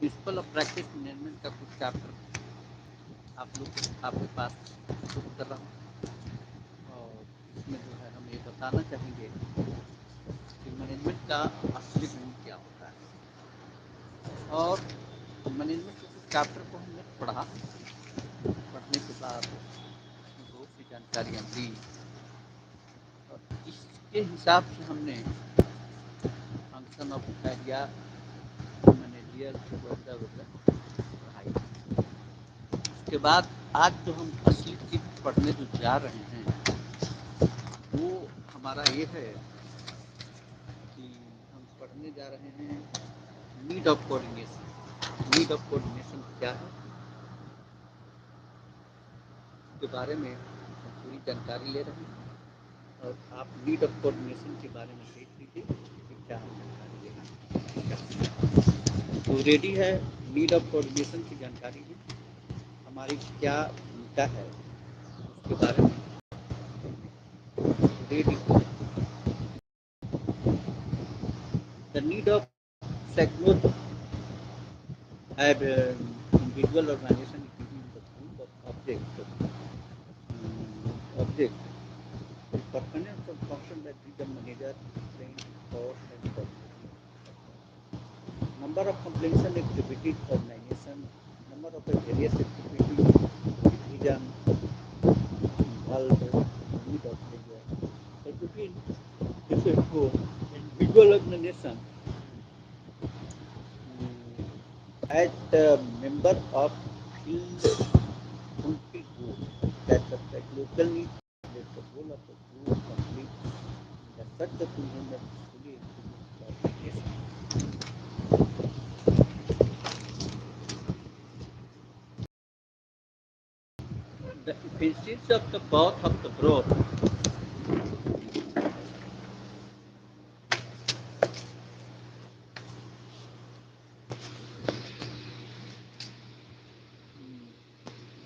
Principle of practice management का कुछ chapter आप लोग आपके पास शुरू कर रहा हूँ और इसमें जो है हम ये बताना चाहेंगे कि मैनेजमेंट का असली गुण क्या होता है। और मैनेजमेंट के कुछ चैप्टर को हमने पढ़ा, पढ़ने के बाद उसमें बहुत सी जानकारियाँ दी और इसके हिसाब से हमने फंक्शन ऑफ एरिया मैनेजियल वगैरह वगैरह पढ़ाई। उसके बाद आज जो हम असली चीज़ पढ़ने जो जा रहे हैं वो हमारा ये है कि हम पढ़ने जा रहे हैं need of coordination. Need of coordination क्या है इसके बारे में हम पूरी जानकारी ले रहे हैं और आप नीड ऑफ कोऑर्डिनेशन के बारे में देख लीजिए कि क्या हम जानकारी लेना तो रेडी है। नीड ऑफ कोऑर्डिनेशन की जानकारी है, हमारी क्या भूमिका है उसके बारे में रेडी। द नीड ऑफ सेक्लोथ have individual organization including the group of object the permanence of function that the manager train cost and coordination. Number of completion activities organization, number of the various activities division involved need of the between this individual organization as a member of field fulfill group that the local needs that the goal of the group complete that such a program that is fully implemented the efficiency of the both of the growth.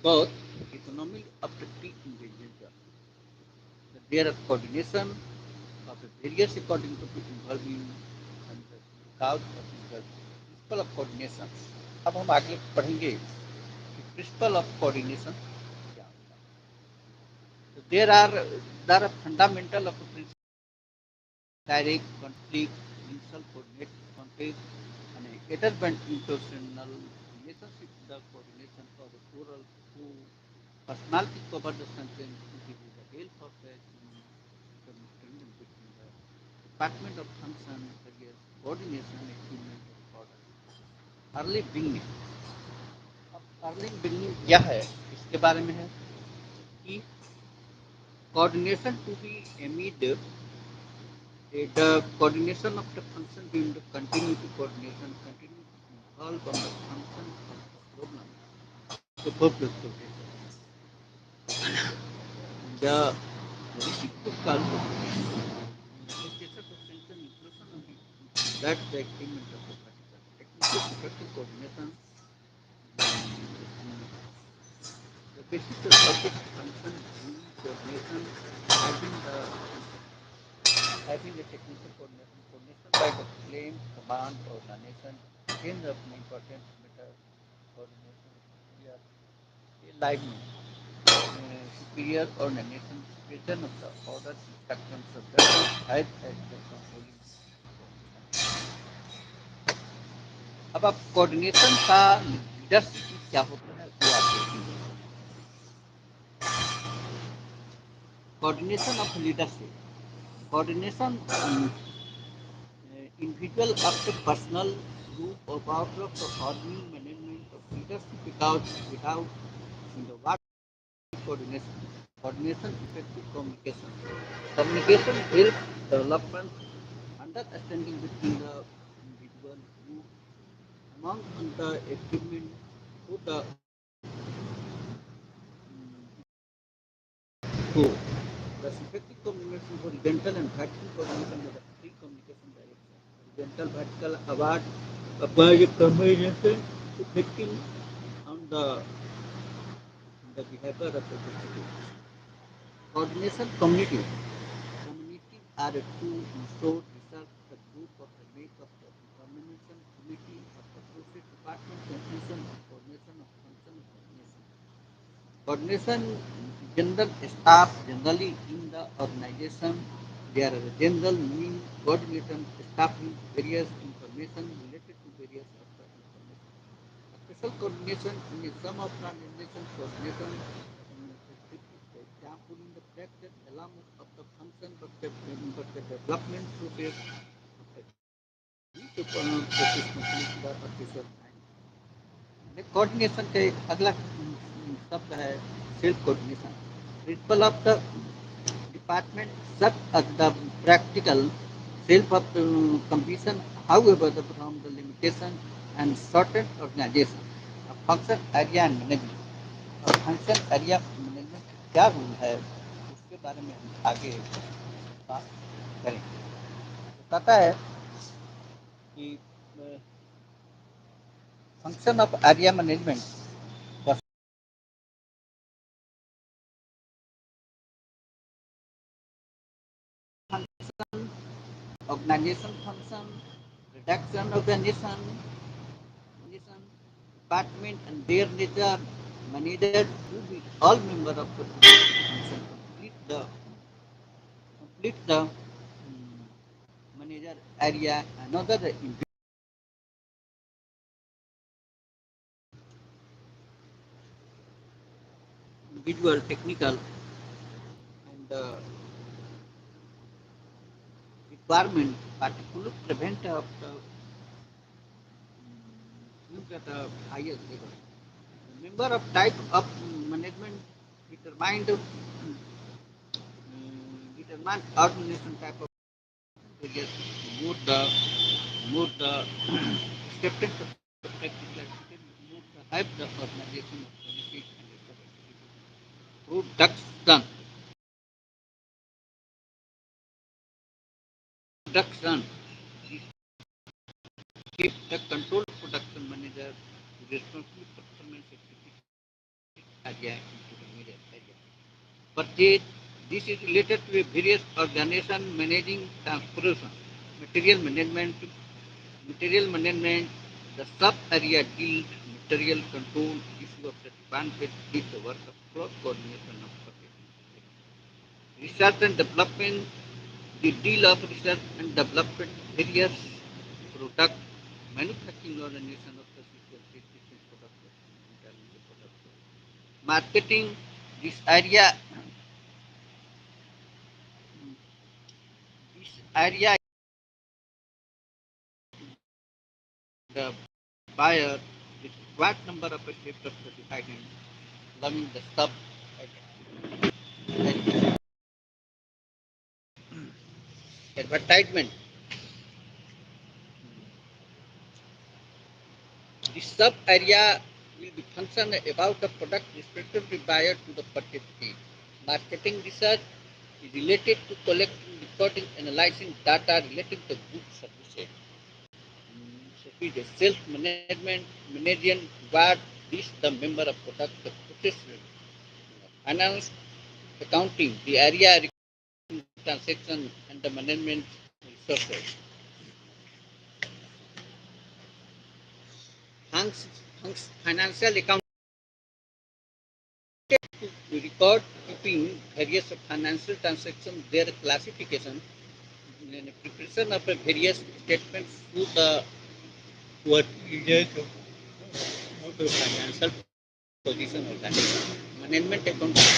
Both economic of the key individual. There are coordination of the various according to the involving and the cause of involvement. Principle of coordination. अब हम आगे पढ़ेंगे कि principle of coordination क्या होता है। तो there are fundamental of direct conflict, initial coordinate conflict, and intervention international relationship, the coordination for the plural who personality cover the sentence to give you the help of the communication between the department of function, career, coordination, achievement of order. Early beginning. अब early beginning क्या है इसके बारे में है कि coordination to be amid the coordination of the function being the continuity coordination continue to involve on the function of the problem. The purpose of the reciprocal association of function inclusion of that the agreement of the particular technical effective coordination. The basis of object function coordination having the technical coordination by the claim, command, organization, change of important matter, coordination, superior, alignment, superior organization, expression of the order instructions of the as the controlling. अब आप coordination का leadership क्या होता है वो आप देखेंगे। Coordination of leadership coordination individual of the personal group or power of the forming management of leadership without in the what coordination. Coordination effective communication. Communication helps development understanding between the individual group among the achievement to the goal. The effective communication horizontal and vertical coordination with the three communication direction. Horizontal vertical award applies a combination effective on the behavior of the district. Coordination community. Community are to ensure research the group of the make of the combination committee of the process department definition of coordination of function of coordination. Coordination general staff generally in the organization. There are general mean coordination staff with various information related to various of the information. Special coordination in some of the organization coordination the example in the practice along of the function but the development process of the process complete the official time. Coordination का एक अगला शब्द है self coordination principle of the department सब the practical self of completion however the from the limitation and certain organization function area and management और function area management क्या rule है उसके बारे में हम आगे बात करेंगे कहता है कि function of area management function, organization function, reduction organization, department and their nature, manager to be all member of the function complete the manager area another individual technical and requirement particular prevent of the look at the highest level. Member of type of management determined determine organization type of areas more the accepted perspective more the help the organization of policy and production production keep the control production manager responsible for performance area into the middle area. Purchase. This is related to a various organization managing transportation, material management, the sub area deal, material control, issue of the advantage is the work of cross coordination of purchasing. Research and development, the deal of research and development various product manufacturing organization of the system product. Marketing, this area the buyer with what number of steps of specifying loving the sub advertisement. The sub area will be function about the product respectively buyer to the purchase fee. Marketing research is related to collecting, recording, analyzing data relating to goods services. So self management, managing what this the member of product the process finance, accounting, the area transaction and the management resources. Financial accounting to record keeping various financial transactions, their classification, and preparation of various statements to the what of the financial position organization. Management accounting,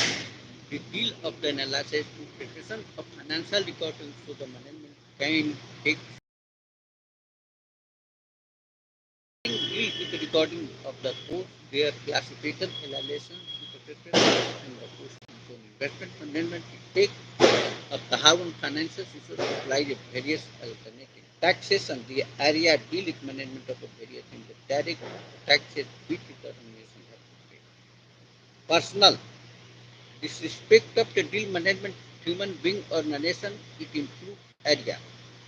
the deal of the analysis to preparation of financial records so the management can take deal with the recording of the course, their classification, evaluation, interpretation, and the course control. Investment management take of the how and financial issues apply the various alternatives. Taxation, the area deal with management of the various in the direct taxes which determination have to pay. Personal, this respect of the deal management human being or nation, it improves area.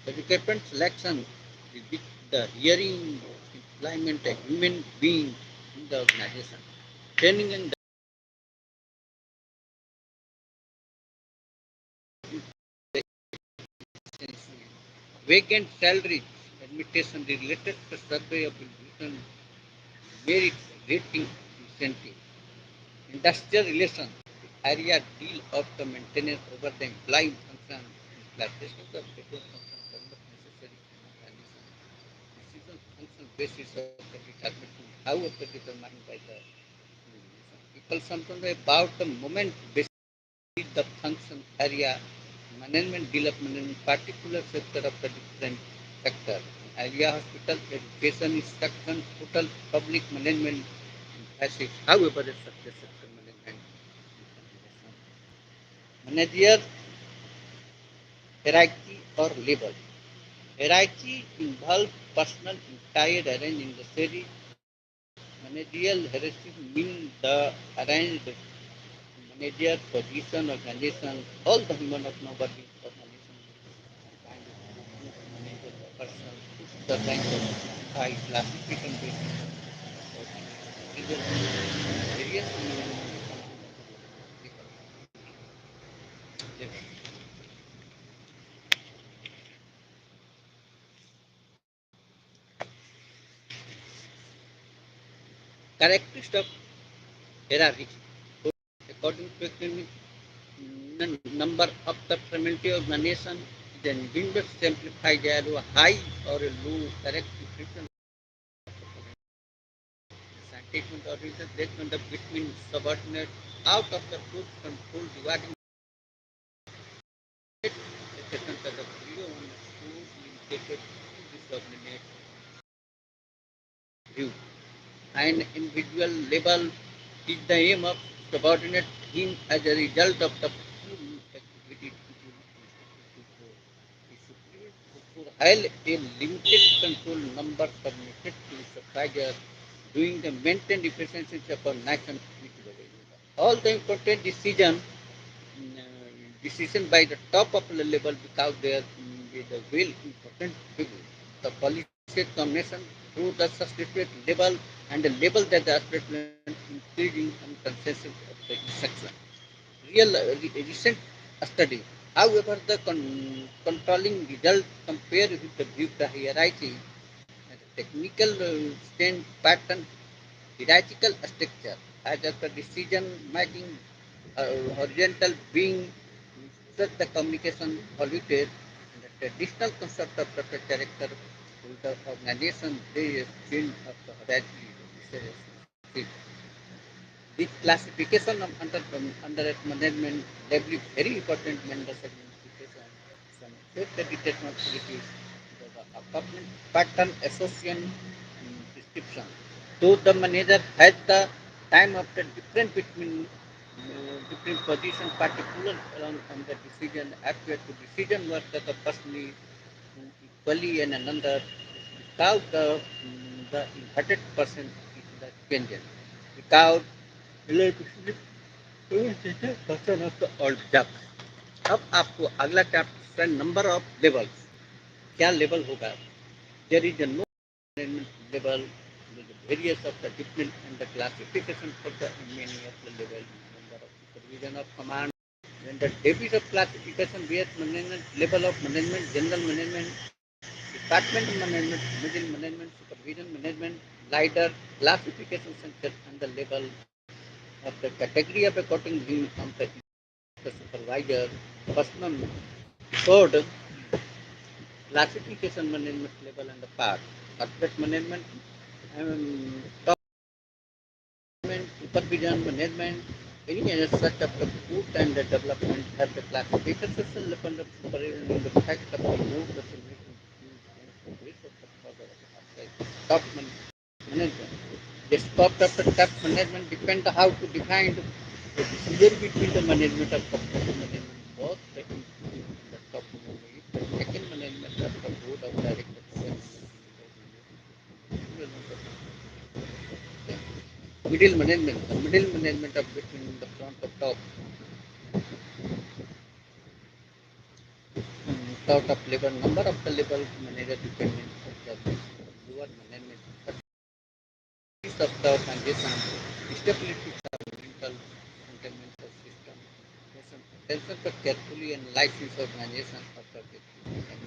The recruitment selection, the hearing employment a human being in the organization. Training and vacant salaries, admission related to survey of written merit rating incentive. Industrial relations, the area deal of the maintenance over the employee function, implementation of petrol function are not necessary condition. Decision function basis of the determination, however determined by the people sometimes about the moment basis the function area management development in particular sector of the different sector. Area hospital, education, instruction, total public management emphasis. However, the sector management manager hierarchy or label. Hierarchy involves personal entire arranged in the series. Managerial hierarchy means the arranged manager, position, organization, all the human of nobody organization kind of manager person, the kind of high classification basis of various characteristics of hierarchy. According to economic number of the primitive organization, then Windows simplify a high or a low characteristic scientific origin based on the between subordinate out of the group control dividing it, the second of the video on the school limited to subordinate view. An individual label is the aim of subordinate him as a result of the full activity to hire a limited control number permitted to supervisor doing the maintain efficiency of a nation. All the important decision by the top of the level because they are the real important people. The policy combination through the substitute level and the level that the substitute increasing and consensus of the instruction. Real recent study. However, the controlling result compared with the view the hierarchy and the technical stand pattern hierarchical structure as of the decision making horizontal being such the communication polluted and the traditional concept of the character to the organization they change of the hierarchy. This classification of under management level is very important when the segmentation some set the detection activities the accompanying pattern association description. So the manager has the time of the difference between different position, particular on the decision, after to decision work that the personally equally and another without the inverted person is the dependent. Without electricity, person of the old duck. अब आपको अगला chapter number of levels क्या level होगा there is no level with the various of the different and the classification for the many of the level number of supervision of command then the degrees of classification various management level of management general management department management middle management supervision management leader classification center and the level of the category of according to the supervisor personal code classification management level and the part corporate management top management, supervision management, any other such of the food and the development have the classification level of supervision in the fact of the move the solution top management. The scope of the top management depends how to define the decision between the management of corporate management, both the top management, the second management of the board of directors, middle management of between the front of top, sort of level, number of the level manager dependent of the lower management, of the organization, stability of the mental containment of system, attention to carefully and license organization of the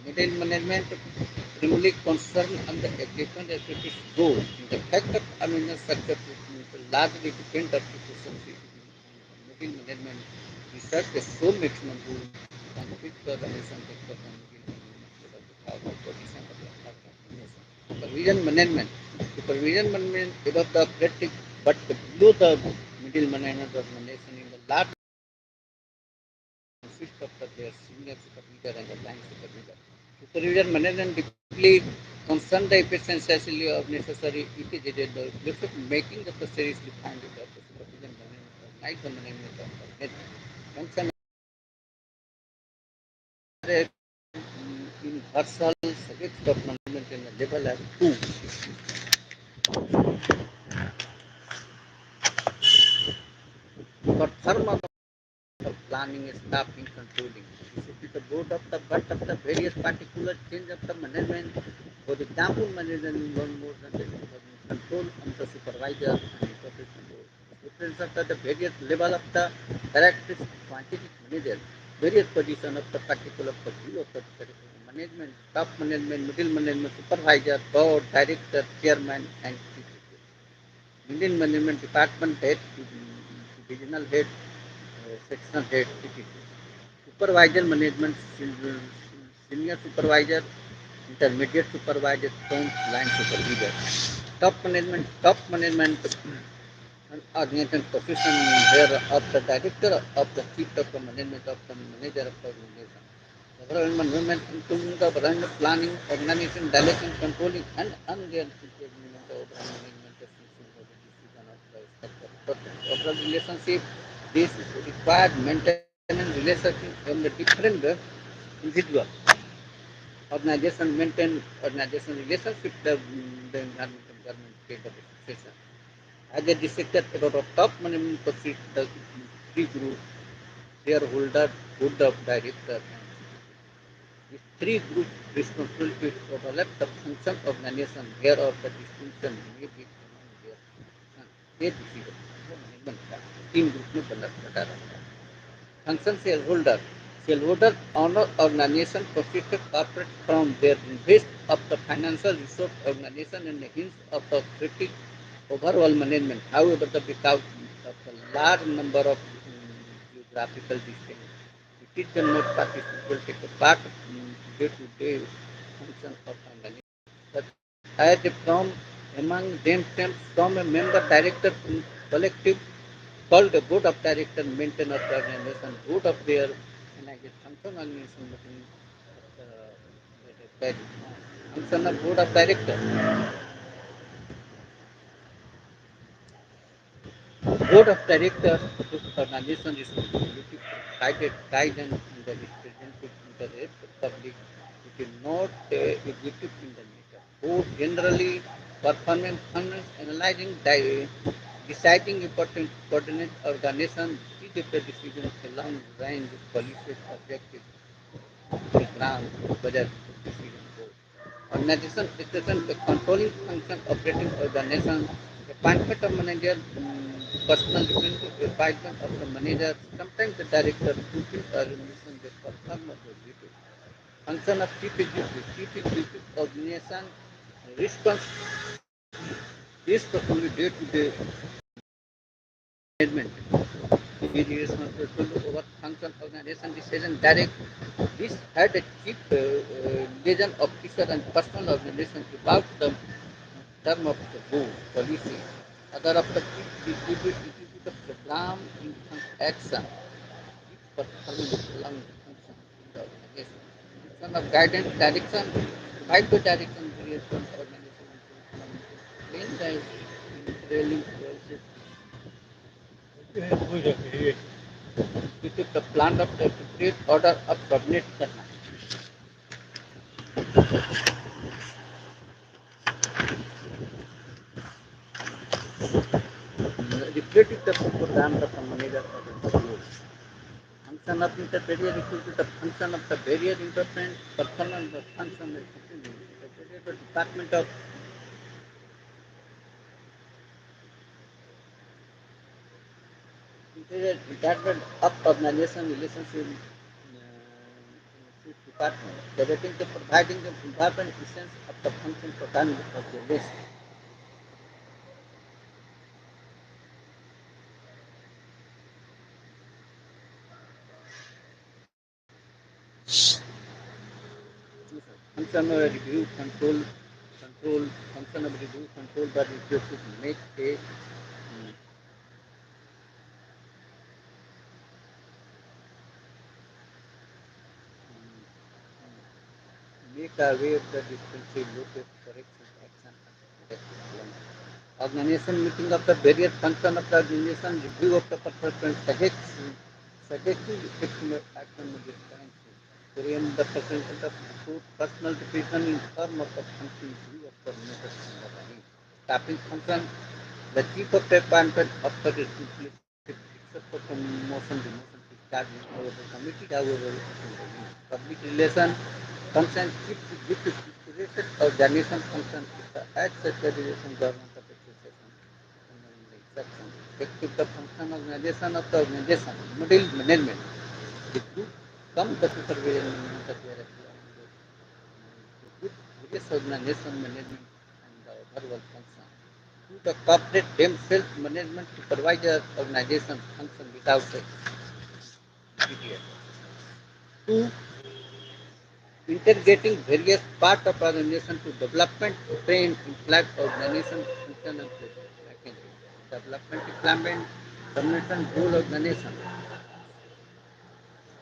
middle management primarily concerned on the equipment as it is goal. The fact that amino structure largely depend on efficiency in middle management research is so maximum to conflict the relation factor and supervision management. Supervision management above the operative but below the middle management organization in the large consist of their senior supervisor and the line supervisor. Supervision management deeply concern the efficiency of necessary EPJ, making the procedures defined with the supervision management, like the management of the function universal subject of management in the level as two. For term of planning, staffing, controlling. This is the board of the but of the various particular change of the management. For example, management one more than the control on the supervisor and control. Difference of the various level of the characteristic quantity manager, various position of the particular view of the management, top management, middle management, supervisor, board, director, chairman, and chief. Indian Management Department head, divisional head, sectional head, etc. Supervisor management, senior supervisor, intermediate supervisor, front line supervisor. Top management and organization position here of the director of the chief of the management of the manager of the organization. Overall management including the overall planning, organization, direction, controlling, and unreal management of overall management decision of the structure. Overall relationship, this required maintenance relationship from the different individual organization maintain organization relationship the environment government state of association. As a dissected about of top management proceed the three group shareholder, board of director, and these three group responsibilities overlap the function of organization here or the distinction may be among their function. ये decision management का तीन group में बटा रहता है. Function shareholder. Shareholder owner organization profited corporate from their invest of the financial resource organization and hence of the critic overall management. However, the because of the large number of geographical distance, it is not participate will take a part day-to-day function of organization. But as from among themselves, from a member director collective called the board of directors maintain of the organization, board of their function organization function of board of directors. Board of directors of this organization responsibility for guidance and the representative interest of public. It is not executive in the nature. Board generally performing functions, analyzing, deciding important coordinate organization, take the decisions along range of policies, objectives, program, budget, decision board. Organization station, the controlling function, operating organization, appointment of manager, personal appointment of the manager, sometimes the director, fulfills organization, the perform of the duty. Function of chief executive organization, response is only day to day management. He is responsible over function organization decision direct. This had a chief liaison officer and personal organization about the term of the board policy. Other of the chief executive of program in action. Performing along the function in the organization. Function of guidance direction. Guide the direction various from organization and plain the trailing process. You took the plan of the appropriate order of coordinate करना. Reflecting the program of the manager of the board. Function of intermediate equal to the function of the barrier interference, performance of function of the department of department of organization relationship department, relating to providing the important essence of the function pertaining of the list. Function of review control function of review control by the to make a make aware of the dispensary look at correction action and protective plan. Organization meeting of the various function of the organization, review of the performance, suggesting effective action of this kind. Korean the percentage of report, personal decision in term of the function view of the organization. Staffing function, the chief of the department after the except for promotion, demotion, discharge, however, committee, however, public relation function keeps with the related organization function as such a relation government of association and the exception. Effective the function organization of the organization, middle management, the group come the supervision management of their good various organization management and the overall function. To the corporate themselves management supervisor organization function without the DTS. Two, integrating various parts of organization to development, train, implement organization function and mechanism. Development, implement, communication, role organization,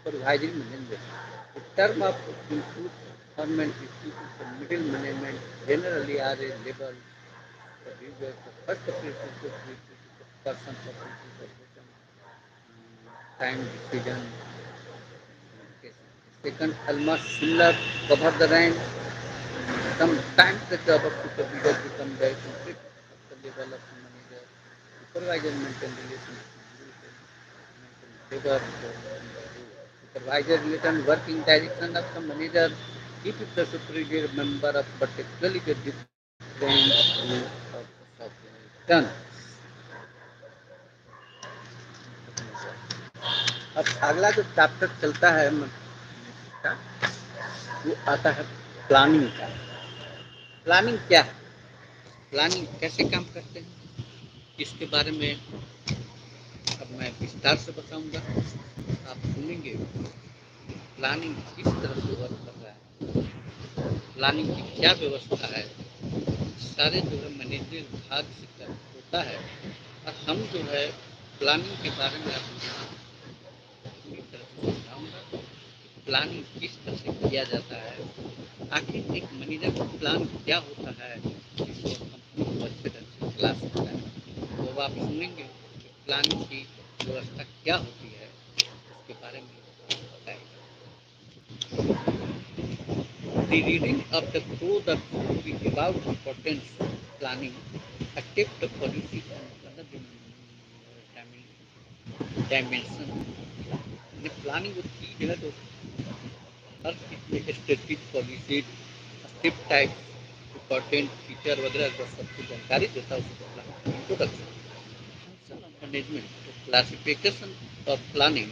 supervisory management. The term of include government institutions for middle management generally are a level for users. The first of it is the person for consideration, time decision, communication. Second, almost similar cover the range. Sometimes the job of supervisor becomes very conflict at the level of the manager. Supervisor maintain relations maintain supervisor relation working direction of the manager. If it's the superior member of particularly the different group of subordination. अब अगला जो chapter चलता है वो आता है planning का। Planning क्या है, प्लानिंग कैसे काम करते हैं, इसके बारे में अब मैं विस्तार से बताऊंगा, आप सुनेंगे। प्लानिंग किस तरह से वर्क कर रहा है, प्लानिंग की क्या व्यवस्था है, सारे जो है मैनेजमेंट विभाग से होता है। और हम जो है प्लानिंग के बारे में आपको पूरी तरह से समझाऊंगा। प्लानिंग किस तरह से किया जाता है, आखिर एक मैनेजर का प्लान क्या होता है, जिसको कंपनी को अच्छे ढंग से चला सकता है। तो अब आप सुनेंगे कि प्लानिंग की व्यवस्था क्या होती है, इसके बारे में बताएगा। The reading of the code of be about importance planning, active the policy and other dimension. The planning with key है तो हर चीज में strategic policy, step type, important feature वगैरह का सबको जानकारी देता है उसको planning introduction. Function of management, classification of planning,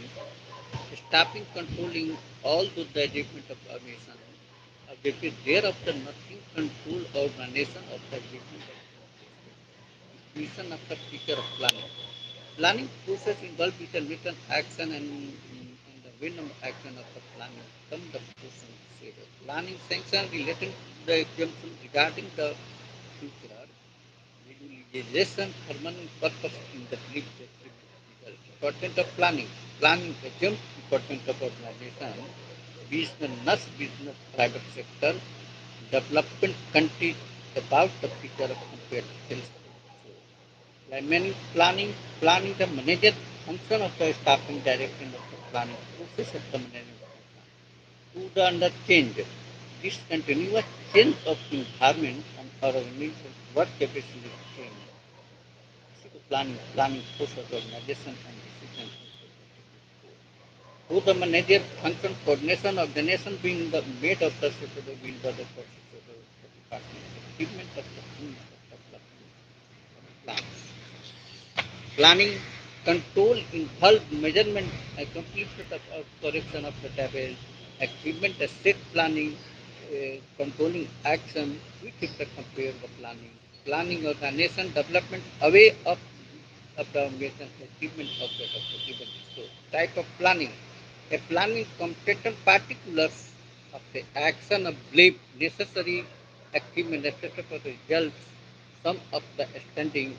staffing controlling all the achievement of organization. Objective thereafter nothing control organization of the achievement of mission of the feature of planning. Planning process involves with a written action and the venom action of the planning. Come the person say the planning sanction relating to the exemption regarding the future visualization permanent purpose in the belief that important of planning. Planning exempt important of organization, business, private sector, development country about the future of compared health. Like many planning the manager function of the staffing direction of the planning process of the management to the under change. This continuous change of environment and organization work capacity change. इसी को planning process organization and decision who the manager function coordination organization being the made of the suitable being the process of the department achievement of the plans. Planning control involves measurement and completion of correction of the damage achievement, the state planning, controlling action, which is the compare the planning, planning organization development away of the organization achievement of the achievement. So type of planning. A planning content particulars of the action of belief necessary achievement etc. for the results, some of the standing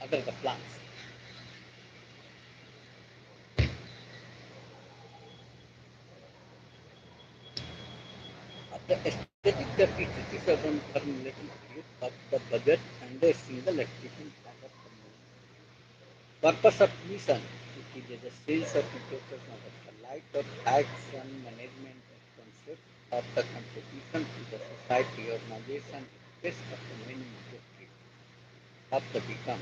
other the plans. The aesthetic capacity certain formulating create of the budget and the single execution of the purpose of mission, it is the sales of interpretation of the light of action management concept of the contribution to the society organization best of the many objectives of the become.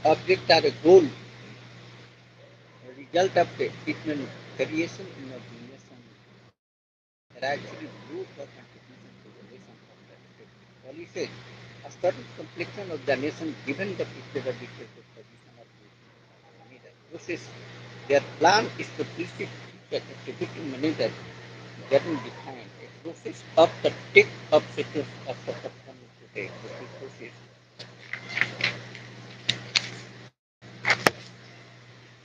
Objects are a goal, a result of the achievement, creation in a nation that actually blue for contribution to the nation of the state. Policies, a certain complexion of the nation given the picture of the position of the manager. Process, their plan is to please the activity manager getting defined a process of the take of sectors of the person today. The process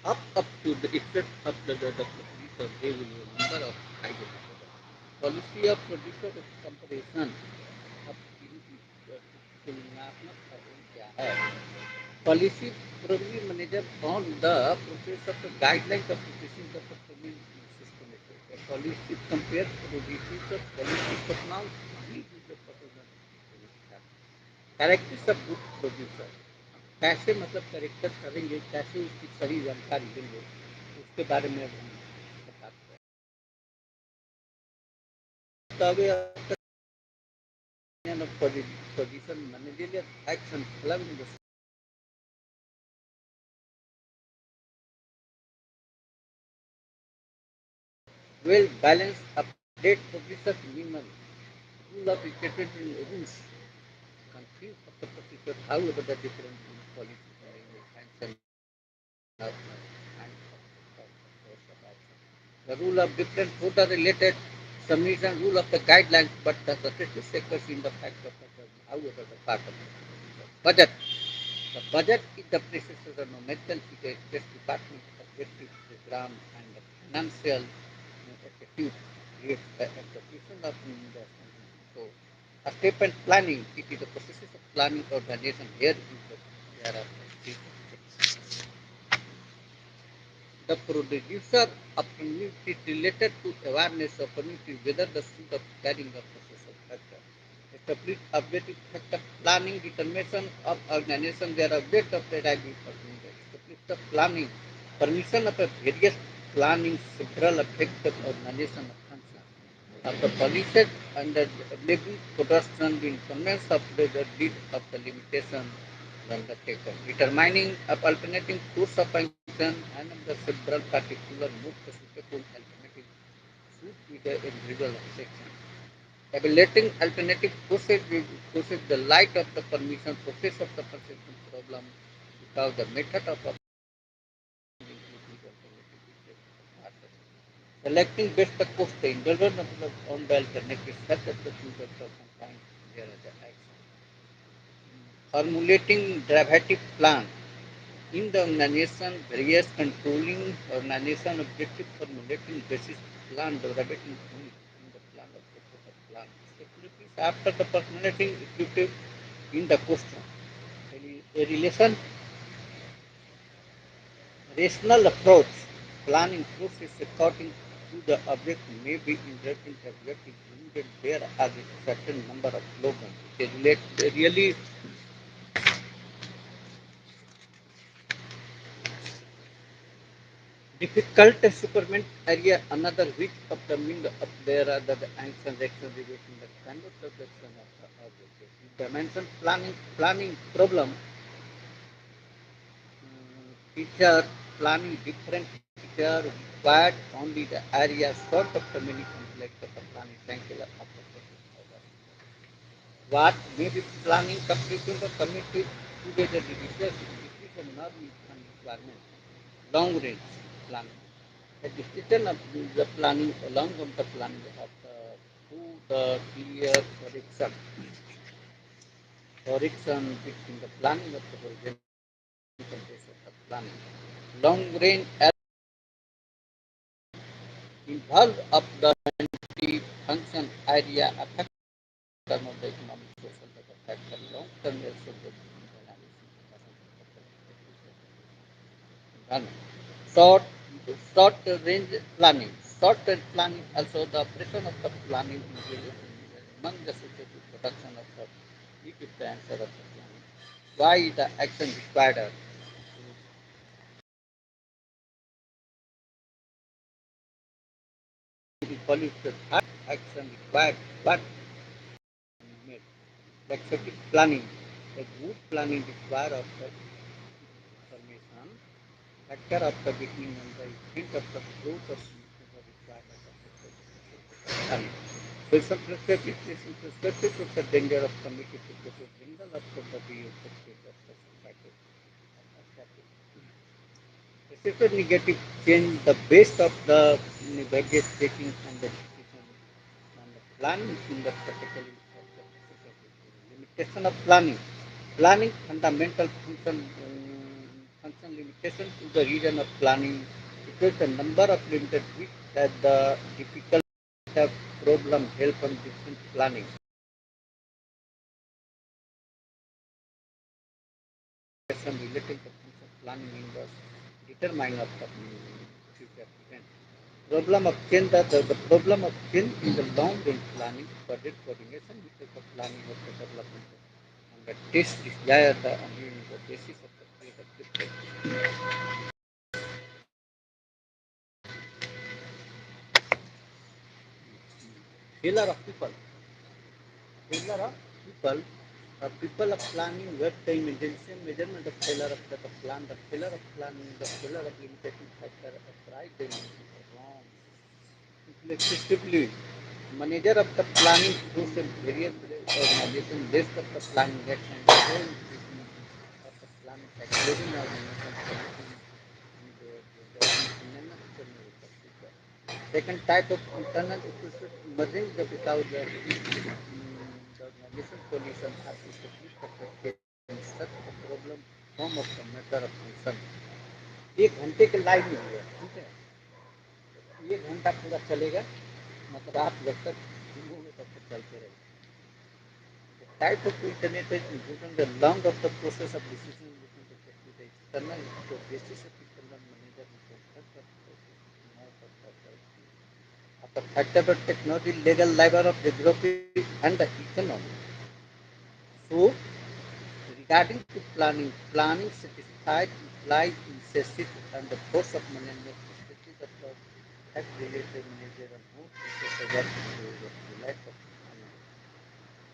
up to the effect of the producer, they will be a number of ideas. Policy of producer comparison अब तुलनात्मक अध्ययन क्या है policy programme manager on the process of the guidelines of processing the performance systematic policy compare producers of policy performance characters of good producer कैसे मतलब character करेंगे कैसे उसकी सही जानकारी देंगे उसके बारे में हम बताते हैं of position managerial action allowing the well balanced update publisher minimal rule of equity in rules confuse of the particular however the different policies and the rule of different both are related submission rule of the guidelines but the statistics in the fact of the however the part of the budget. The budget is the process of numerical figure, just department, objective, program, and the financial executive creates the execution of the investment. So, a step and planning, it is the process of planning organization. Here is the there are three steps. The producer of community is related to awareness of community whether the suit of carrying of the social factor. Establish objective factor planning determination of organization their object of pedagogy establish the planning permission of a various planning several effective organization of function of the policies and the ability production the information of the deed of the limitation undertaken. Determining of alternating course of action and of the several particular move the suitable alternative should be the individual section. Evaluating alternative process the light of the permission process of the perception problem because the method of selecting best the cost the individual on the alternative such as the future of some kind there are the action. Formulating derivative plan in the organization, various controlling organization objective formulating basis plan, developing unit in the plan of the plan. Securities after the personality executive in the question. A relation, rational approach, planning process according to the object may be interesting objective included there are a certain number of slogans. They really difficult supplement area another which of the mean of there are the action action relating the standard production of the object. Dimension planning problem feature planning different feature required only the area sort of the many complex of the planning cycle of the process. What may be planning completing the committee together the decision not and requirement. long range planning. A decision of the planning along with the planning of the through the clear direction between the planning of the horizontal process of planning. Long range involved of the function area affect term of the economic social factor long term also the environment. Short short range planning. Short range planning also the operation of the planning includes among the successive production of the equipment of the planning. Why the action required to polluted action required but made. The effective planning. The good planning required of the information factor of the beginning and the event of the growth of the required of the planning. So some perspective of the danger of committed to the single of the view of the state of the society. Excessive negative change the base of the baggage taking and the decision and the planning in the particular of the society. Limitation of planning. Planning fundamental function limitation to the region of planning because the number of limited weeks that the difficult problem help on different planning. Related to function planning in the determining of the future event. Problem of change the problem of change in the long range planning, budget coordination with the planning of the development and the test desire the the basis of the failure of people. Failure of people. People of planning, work time, intention, measurement of failure of the plan, the failure of planning, the failure of limitation factor of right dimension wrong. Flexibly, manager of the planning through the various organization based of the planning gets and the whole of the planning calculating organization second type of internal equipment merging the without the organization solution are established for the such a problem form of the matter of concern. एक घंटे के live में हुआ ठीक है एक घंटा पूरा चलेगा मतलब आप जब तक घूमोगे तब तक चलते रहेगा type of internet is important the long of the process of decision making to the external the basis of external manager of the factor of technology legal labor of geography and the economy so regarding to planning planning satisfied implies necessity and the force of management perspective of the fact related manager and who is the life of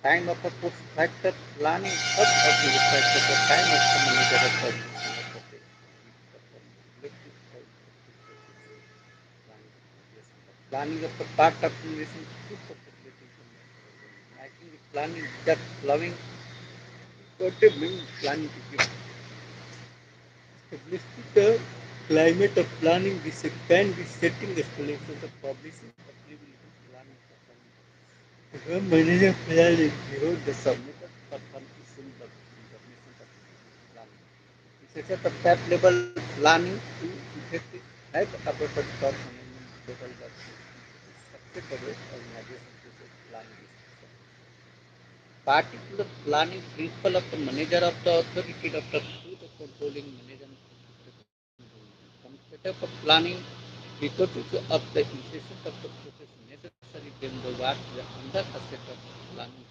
time of a post factor planning up of the factor the time of the manager of the planning of the part of relation to making the planning that flowing what a mean planning to give establishing the climate of planning this can be setting the explanation of publishing planning the manager planning beyond the submitted for completion of information of planning. This is a top level planning to effective have appropriate top management level of structured organization process planning. Particular planning principle of the manager of the authority of the through the controlling management some setup of planning because of the initiation of the process necessary then the work the under a set of planning